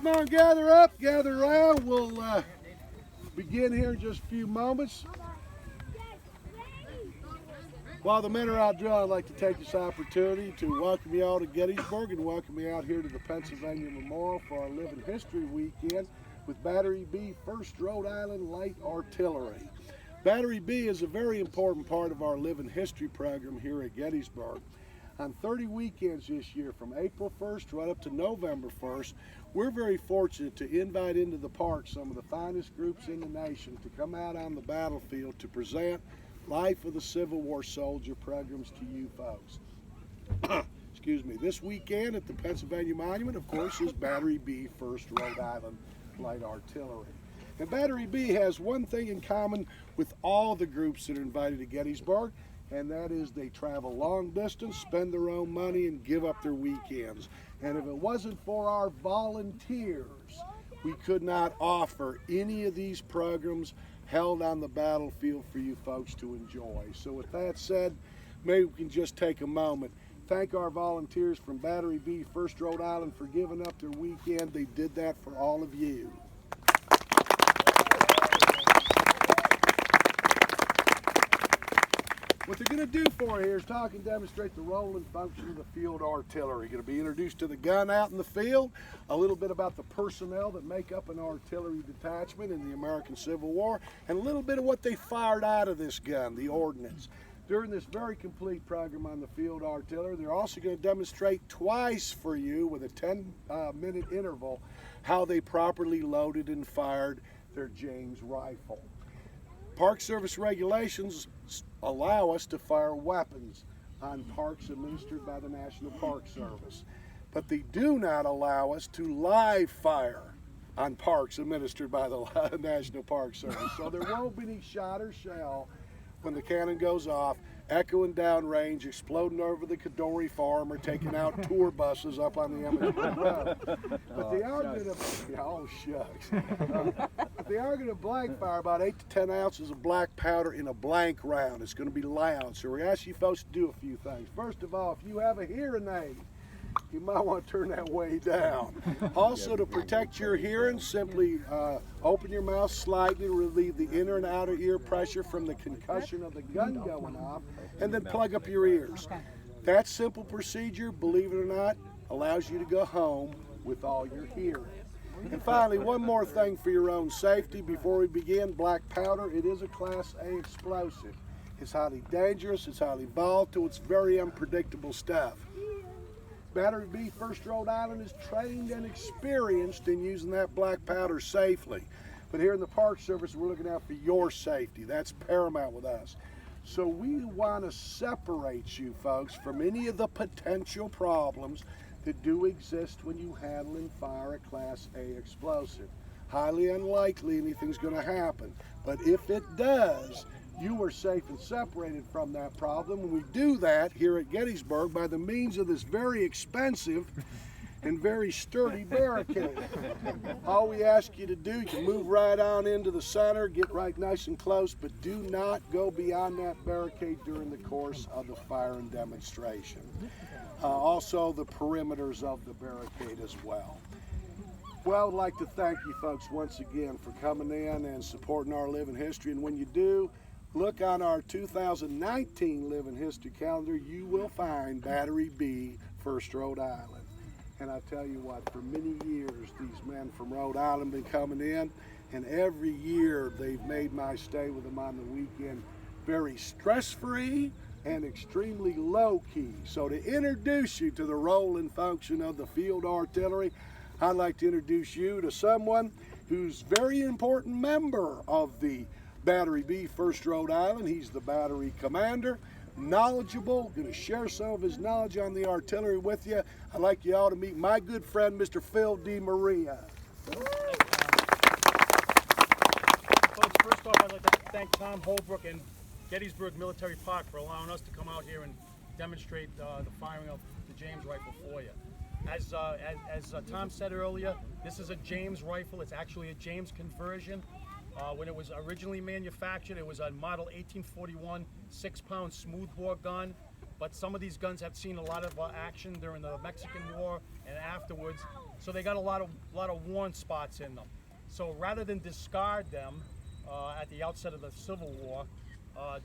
Come on, gather up, gather around. We'll begin here in just a few moments. While the men are out drilling, I'd like to take this opportunity to welcome you all to Gettysburg and welcome you out here to the Pennsylvania Memorial for our Living History Weekend with Battery B, 1st Rhode Island Light Artillery. Battery B is a very important part of our Living History program here at Gettysburg. On 30 weekends this year, from April 1st right up to November 1st, we're very fortunate to invite into the park some of the finest groups in the nation to come out on the battlefield to present Life of the Civil War Soldier programs to you folks. Excuse me. This weekend at the Pennsylvania Monument, of course, is Battery B, 1st Rhode Island Light Artillery. And Battery B has one thing in common with all the groups that are invited to Gettysburg, and that is they travel long distance, spend their own money, and give up their weekends. And if it wasn't for our volunteers, we could not offer any of these programs held on the battlefield for you folks to enjoy. So with that said, maybe we can just take a moment. Thank our volunteers from Battery B, 1st Rhode Island for giving up their weekend. They did that for all of you. What they're going to do for you here is talk and demonstrate the role and function of the field artillery. Going to be introduced to the gun out in the field, a little bit about the personnel that make up an artillery detachment in the American Civil War, and a little bit of what they fired out of this gun, the Ordnance. During this very complete program on the field artillery, they're also going to demonstrate twice for you with a 10-minute interval how they properly loaded and fired their James rifle. Park Service regulations allow us to fire weapons on parks administered by the National Park Service, but they do not allow us to live fire on parks administered by the National Park Service. So there won't be any shot or shell when the cannon goes off, echoing downrange, exploding over the Kadori farm, or taking out tour buses up on the Emmitsburg Road. But they are going to, oh shucks. But they are going to blank fire about 8 to 10 ounces of black powder in a blank round. It's going to be loud, so we're asking you folks to do a few things. First of all, if you have a hearing aid, you might want to turn that way down. Also, to protect your hearing, simply open your mouth slightly to relieve the inner and outer ear pressure from the concussion of the gun going off, and then plug up your ears. That simple procedure, believe it or not, allows you to go home with all your hearing. And finally, one more thing for your own safety before we begin. Black powder, it is a Class A explosive. It's highly dangerous, it's highly volatile, it's very unpredictable stuff. Battery B, 1st Rhode Island is trained and experienced in using that black powder safely. But here in the Park Service, we're looking out for your safety. That's paramount with us. So we want to separate you folks from any of the potential problems that do exist when you handle and fire a Class A explosive. Highly unlikely anything's going to happen. But if it does, you are safe and separated from that problem. And we do that here at Gettysburg by the means of this very expensive and very sturdy barricade. All we ask you to do, you can move right on into the center, get right nice and close, but do not go beyond that barricade during the course of the firing demonstration. Also the perimeters of the barricade as well. Well, I'd like to thank you folks once again for coming in and supporting our Living History. And when you do, look on our 2019 Living History calendar. You will find Battery B, 1st Rhode Island. And I tell you what, for many years, these men from Rhode Island have been coming in, and every year they've made my stay with them on the weekend very stress-free and extremely low-key. So to introduce you to the role and function of the field artillery, I'd like to introduce you to someone who's a very important member of the Battery B, 1st Rhode Island. He's the battery commander, knowledgeable, going to share some of his knowledge on the artillery with you. I'd like you all to meet my good friend, Mr. Phil DeMaria. Folks, first off, I'd like to thank Tom Holbrook and Gettysburg Military Park for allowing us to come out here and demonstrate the firing of the James rifle for you. As Tom said earlier, this is a James rifle. It's actually a James conversion. When it was originally manufactured, it was a model 1841 6-pound smoothbore gun. But some of these guns have seen a lot of action during the Mexican War and afterwards. so they got a lot of worn spots in them. So rather than discard them at the outset of the Civil War,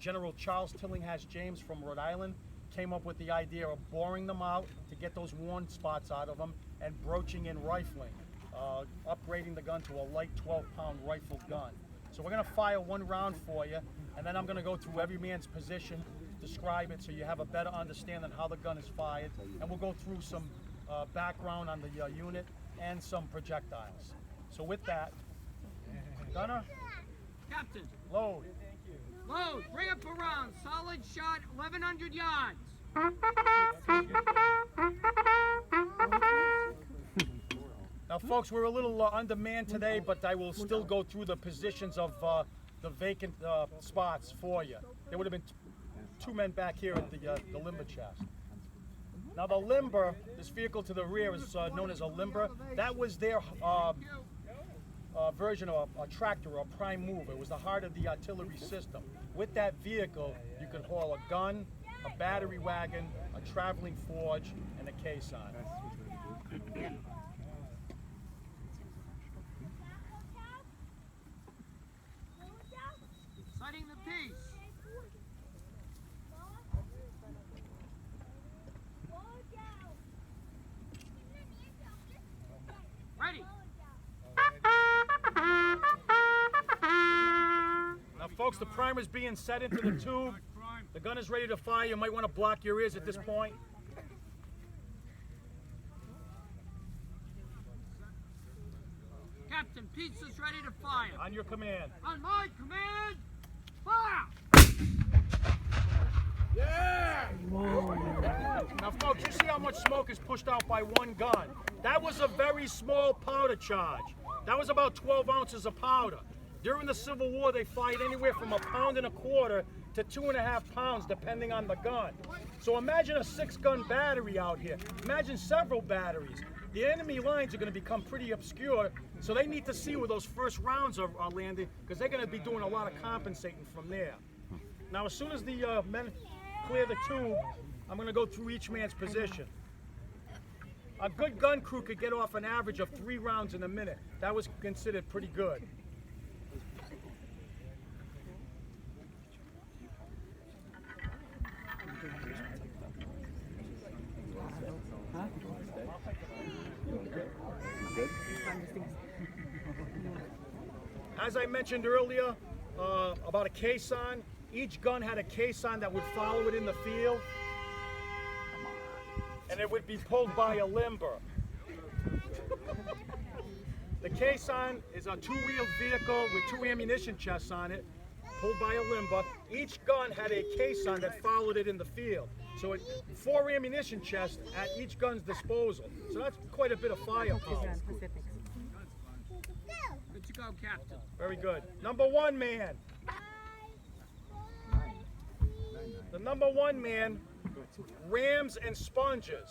General Charles Tillinghast James from Rhode Island came up with the idea of boring them out to get those worn spots out of them and broaching and rifling, upgrading the gun to a light 12-pound rifle gun. So we're going to fire one round for you, and then I'm going to go through every man's position, describe it so you have a better understanding how the gun is fired, and we'll go through some background on the unit and some projectiles. So with that, gunner, Captain, load. load, bring up a round, solid shot, 1,100 yards. Now folks, we're a little undermanned today, but I will still go through the positions of the vacant spots for you. There would have been two men back here at the limber chest. Now the limber, this vehicle to the rear is known as a limber. That was their version of a tractor or a prime mover. It was the heart of the artillery system. With that vehicle, you could haul a gun, a battery wagon, a traveling forge, and a caisson. Setting the piece. Ready. Now folks, the primer's being set into the tube. The gun is ready to fire. You might want to block your ears at this point. Captain, piece is ready to fire. On your command. On my command, fire! Now folks, you see how much smoke is pushed out by one gun. That was a very small powder charge. That was about 12 ounces of powder. During the Civil War, they fired anywhere from 1.25 pounds to 2.5 pounds, depending on the gun. So imagine a 6-gun battery out here. Imagine several batteries. The enemy lines are going to become pretty obscure, so they need to see where those first rounds are landing, because they're going to be doing a lot of compensating from there. Now, as soon as the men clear the tube, I'm going to go through each man's position. A good gun crew could get off an average of 3 rounds in a minute. That was considered pretty good. As I mentioned earlier about a caisson, each gun had a caisson that would follow it in the field, and it would be pulled by a limber. The caisson is a 2-wheeled vehicle with 2 ammunition chests on it, pulled by a limber. Each gun had a caisson that followed it in the field. So 4 ammunition chests at each gun's disposal. So that's quite a bit of firepower. Good to go, Captain. Very good. Number 1 man. The number 1 man rams and sponges.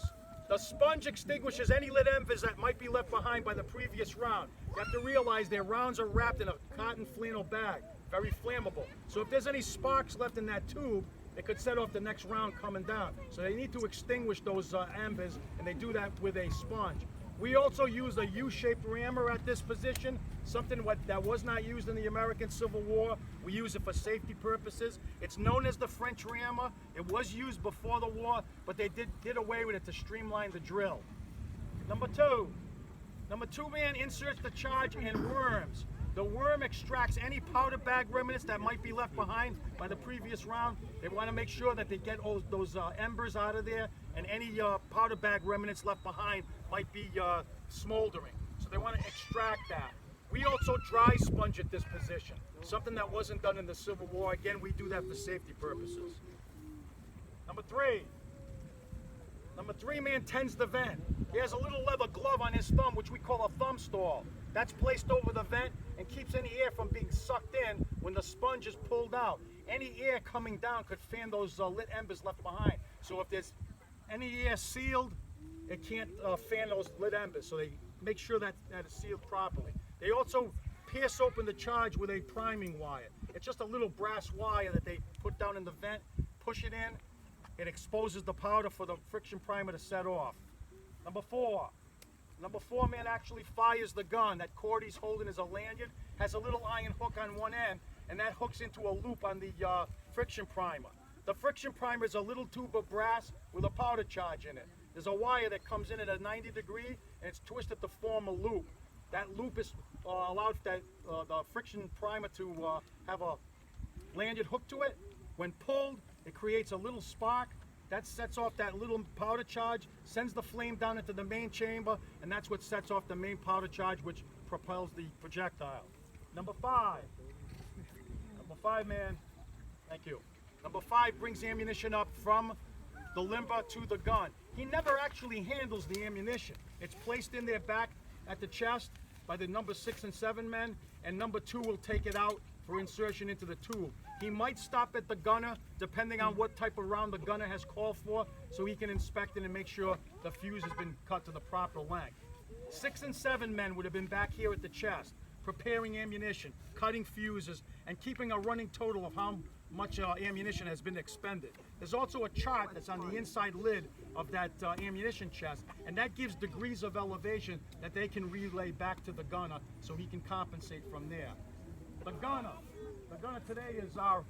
The sponge extinguishes any lit embers that might be left behind by the previous round. You have to realize their rounds are wrapped in a cotton flannel bag, very flammable. So if there's any sparks left in that tube, it could set off the next round coming down. So they need to extinguish those embers, and they do that with a sponge. We also use a U-shaped rammer at this position, something that was not used in the American Civil War. We use it for safety purposes. It's known as the French rammer. It was used before the war, but they did away with it to streamline the drill. Number 2. Number 2 man inserts the charge and worms. The worm extracts any powder bag remnants that might be left behind by the previous round. They want to make sure that they get those embers out of there, and any powder bag remnants left behind might be smoldering. So they want to extract that. We also dry sponge at this position, something that wasn't done in the Civil War. Again, we do that for safety purposes. Number 3. Number 3 man tends the vent. He has a little leather glove on his thumb, which we call a thumb stall. That's placed over the vent and keeps any air from being sucked in when the sponge is pulled out. Any air coming down could fan those lit embers left behind. So if there's any air sealed, it can't fan those lit embers. So they make sure that it's sealed properly. They also pierce open the charge with a priming wire. It's just a little brass wire that they put down in the vent, push it in, it exposes the powder for the friction primer to set off. Number 4. Number 4 man actually fires the gun. That cord he's holding is a lanyard, has a little iron hook on one end, and that hooks into a loop on the friction primer. The friction primer is a little tube of brass with a powder charge in it. There's a wire that comes in at a 90 degree, and it's twisted to form a loop. That loop is allowed the friction primer to have a lanyard hook to it. When pulled, it creates a little spark. That sets off that little powder charge, sends the flame down into the main chamber, and that's what sets off the main powder charge, which propels the projectile. Number 5. Number 5 man. Thank you. Number 5 brings ammunition up from the limber to the gun. He never actually handles the ammunition. It's placed in there back at the chest by the number 6 and 7 men, and number 2 will take it out for insertion into the tube. He might stop at the gunner, depending on what type of round the gunner has called for, so he can inspect it and make sure the fuse has been cut to the proper length. 6 and 7 men would have been back here at the chest, preparing ammunition, cutting fuses, and keeping a running total of how much ammunition has been expended. There's also a chart that's on the inside lid of that ammunition chest, and that gives degrees of elevation that they can relay back to the gunner so he can compensate from there. The gunner today is our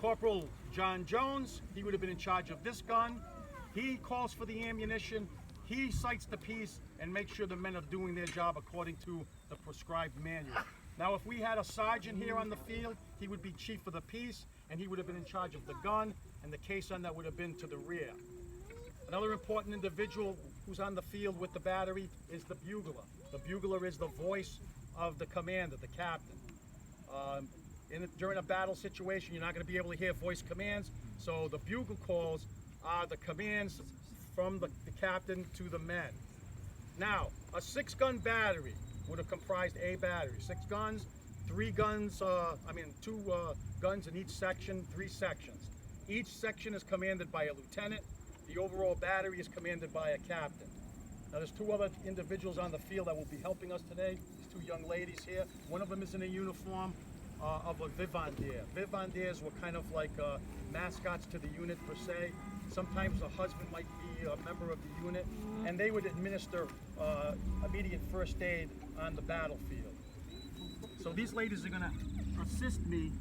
Corporal John Jones. He would have been in charge of this gun. He calls for the ammunition, he sights the piece, and makes sure the men are doing their job according to the prescribed manual. Now, if we had a sergeant here on the field, he would be chief of the piece, and he would have been in charge of the gun, and the caisson that would have been to the rear. Another important individual who's on the field with the battery is the bugler. The bugler is the voice of the commander, the captain. During a battle situation, you're not going to be able to hear voice commands, so the bugle calls are the commands from the captain to the men. Now, a 6-gun battery would have comprised a battery. 6 guns, 2 guns in each section, 3 sections. Each section is commanded by a lieutenant. The overall battery is commanded by a captain. Now, there's 2 other individuals on the field that will be helping us today. These 2 young ladies here. One of them is in a uniform of a vivandier. Vivandiers were kind of like mascots to the unit per se. Sometimes the husband might be a member of the unit, and they would administer immediate first aid on the battlefield. So these ladies are going to assist me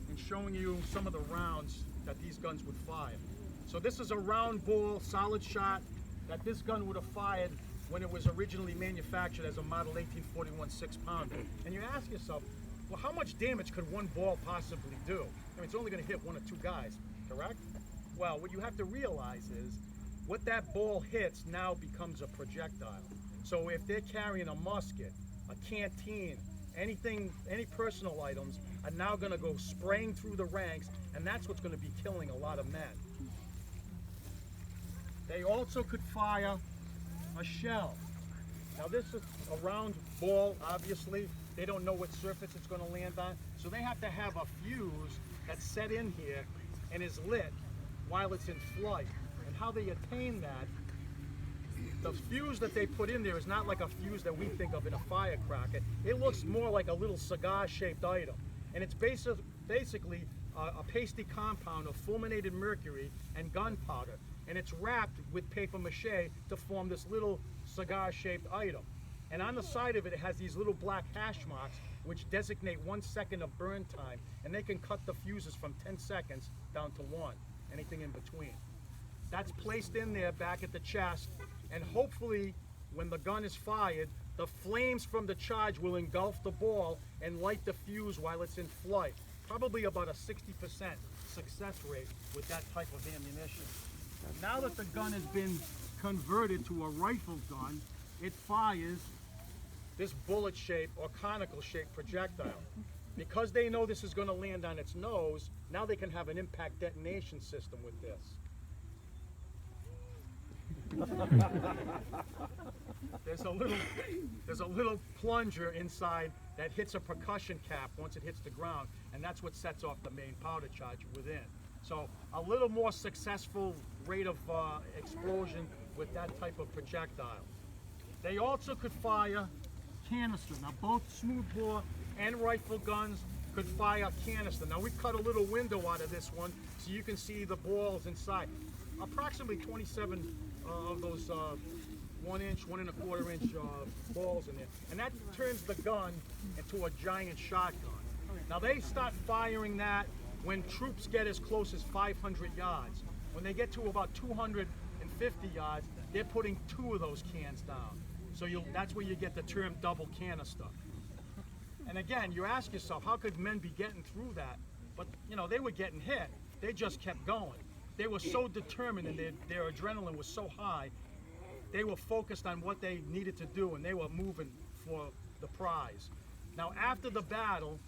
in showing you some of the rounds that these guns would fire. So this is a round ball, solid shot that this gun would have fired when it was originally manufactured as a model 1841 6-pounder. And you ask yourself, well, how much damage could one ball possibly do? I mean, it's only going to hit 1 or 2 guys, correct? Well, what you have to realize is what that ball hits now becomes a projectile. So if they're carrying a musket, a canteen, anything, any personal items are now going to go spraying through the ranks, and that's what's going to be killing a lot of men. They also could fire a shell. Now this is a round ball, obviously. They don't know what surface it's going to land on, so they have to have a fuse that's set in here and is lit while it's in flight. And how they attain that, the fuse that they put in there is not like a fuse that we think of in a firecracker. It looks more like a little cigar-shaped item. And it's basically a pasty compound of fulminated mercury and gunpowder. And it's wrapped with paper mache to form this little cigar-shaped item. And on the side of it, it has these little black hash marks which designate 1 second of burn time, and they can cut the fuses from 10 seconds down to 1, anything in between. That's placed in there back at the chest, and hopefully when the gun is fired, the flames from the charge will engulf the ball and light the fuse while it's in flight. Probably about a 60% success rate with that type of ammunition. Now that the gun has been converted to a rifle gun, it fires this bullet-shaped or conical-shaped projectile. Because they know this is going to land on its nose, now they can have an impact detonation system with this. There's a little plunger inside that hits a percussion cap once it hits the ground, and that's what sets off the main powder charge within. So a little more successful rate of explosion with that type of projectile. They also could fire canister. Now both smoothbore and rifle guns could fire canister. Now we cut a little window out of this one so you can see the balls inside. Approximately 27 of those 1 inch, 1 1/4 inch balls in there. And that turns the gun into a giant shotgun. Now they start firing that when troops get as close as 500 yards. When they get to about 250 yards, they're putting 2 of those cans down. So that's where you get the term double canister. And again, you ask yourself, how could men be getting through that? But you know, they were getting hit. They just kept going. They were so determined and their adrenaline was so high. They were focused on what they needed to do and they were moving for the prize. Now after the battle,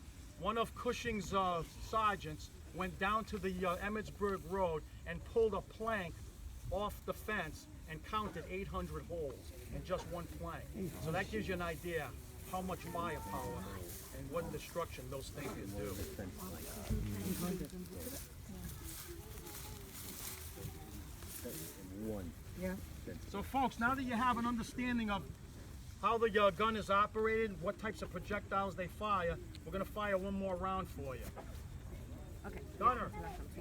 one of Cushing's sergeants went down to the Emmitsburg Road and pulled a plank off the fence and counted 800 holes in just one plank. So that gives you an idea how much firepower and what destruction those things can do. So folks, now that you have an understanding of how the gun is operated, what types of projectiles they fire, we're going to fire one more round for you. Okay. Gunner,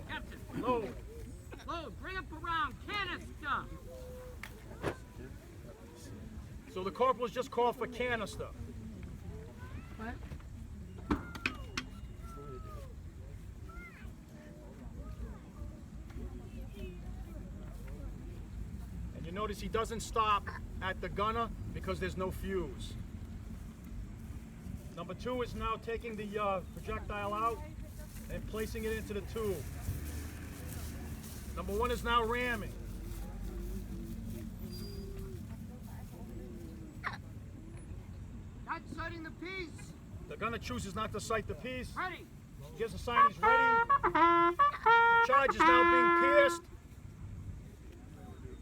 Captain. load. Load. Ramp around. Canister. So the corporal's just called for canister. What? And you notice he doesn't stop at the gunner because there's no fuse. Number 2 is now taking the projectile out and placing it into the tube. Number 1 is now ramming. Not sighting the piece. The gunner chooses not to sight the piece. Ready. He gives a sign he's ready. The charge is now being pierced.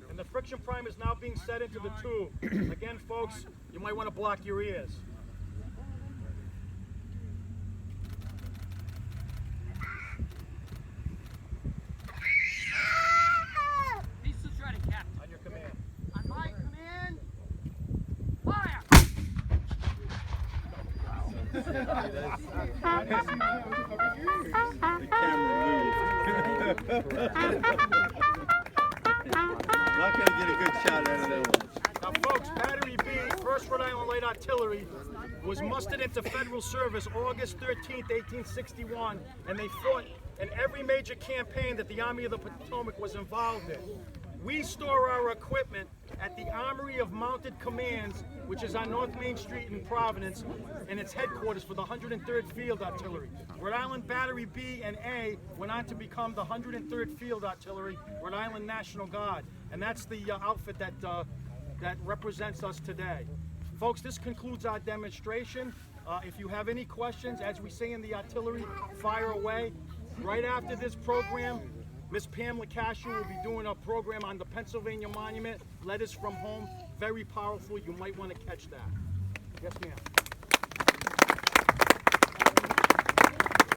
And the friction prime is now being set into the tube. Again, folks, you might want to block your ears. Piece is ready, Captain. On your command. On my command, fire! The camera moved. Not going to get a good shot out of that one. Now, folks, Battery B, 1st Rhode Island Light Artillery, was mustered into federal service August 13th, 1861, and they fought in every major campaign that the Army of the Potomac was involved in. We store our equipment at the Armory of Mounted Commands, which is on North Main Street in Providence, and it's headquarters for the 103rd Field Artillery. Rhode Island Battery B and A went on to become the 103rd Field Artillery, Rhode Island National Guard, and that's the outfit that represents us today. Folks, this concludes our demonstration. If you have any questions, as we say in the artillery, fire away. Right after this program, Miss Pam LaCascio will be doing a program on the Pennsylvania Monument, Letters from Home. Very powerful. You might want to catch that. Yes, ma'am.